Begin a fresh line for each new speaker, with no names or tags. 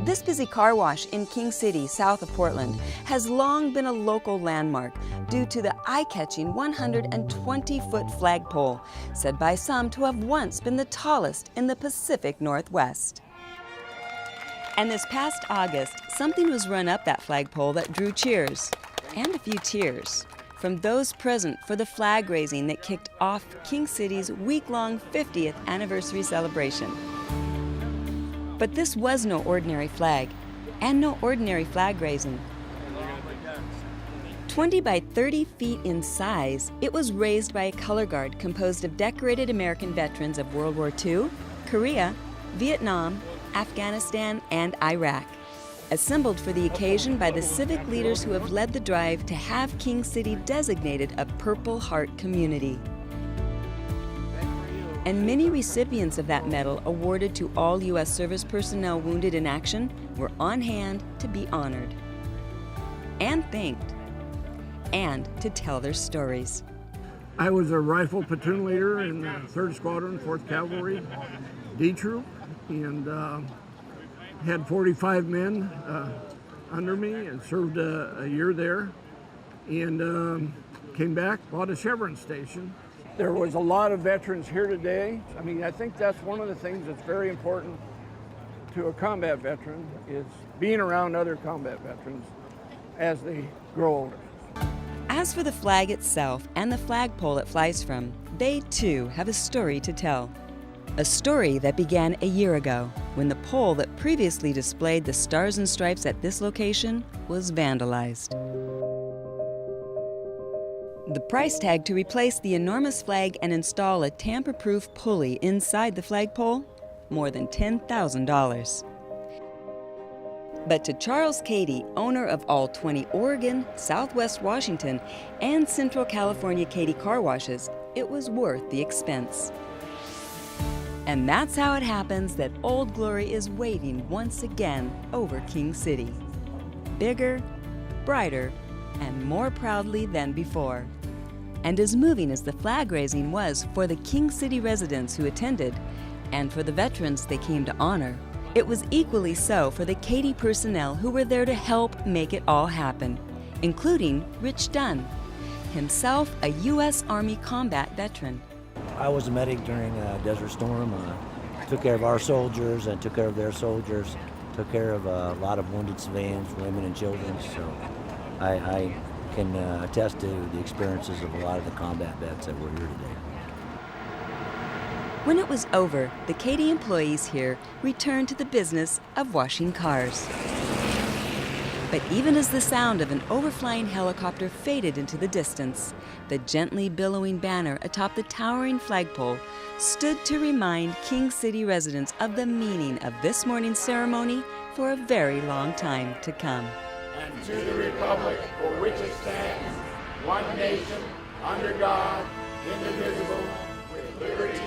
This busy car wash in King City, south of Portland, has long been a local landmark due to the eye-catching 120-foot flagpole, said by some to have once been the tallest in the Pacific Northwest. And this past August, something was run up that flagpole that drew cheers, and a few tears, from those present for the flag raising that kicked off King City's week-long 50th anniversary celebration. But this was no ordinary flag, and no ordinary flag raising. 20 by 30 feet in size, it was raised by a color guard composed of decorated American veterans of World War II, Korea, Vietnam, Afghanistan, and Iraq, assembled for the occasion by the civic leaders who have led the drive to have King City designated a Purple Heart community. And many recipients of that medal awarded to all U.S. service personnel wounded in action were on hand to be honored and thanked and to tell their stories.
I was a rifle platoon leader in the 3rd Squadron, 4th Cavalry, D Troop, and had 45 men under me and served a year there, and came back, bought a Chevron station. There was a lot of veterans here today. I mean, I think that's one of the things that's very important to a combat veteran is being around other combat veterans as they grow older.
As for the flag itself and the flagpole it flies from, they too have a story to tell. A story that began a year ago when the pole that previously displayed the stars and stripes at this location was vandalized. The price tag to replace the enormous flag and install a tamper-proof pulley inside the flagpole? More than $10,000. But to Charles Cady, owner of all 20 Oregon, Southwest Washington, and Central California Cady car washes, it was worth the expense. And that's how it happens that Old Glory is waving once again over King City. Bigger, brighter, and more proudly than before. And as moving as the flag raising was for the King City residents who attended, and for the veterans they came to honor, it was equally so for the Cady personnel who were there to help make it all happen, including Rich Dunn, himself a U.S. Army combat veteran.
I was a medic during Desert Storm, took care of our soldiers and took care of their soldiers, took care of a lot of wounded civilians, women and children, so I can attest to the experiences of a lot of the combat vets that were here today.
When it was over, the Cady employees here returned to the business of washing cars. But even as the sound of an overflying helicopter faded into the distance, the gently billowing banner atop the towering flagpole stood to remind King City residents of the meaning of this morning's ceremony for a very long time to come.
And to the republic for which it stands, one nation, under God, indivisible, with liberty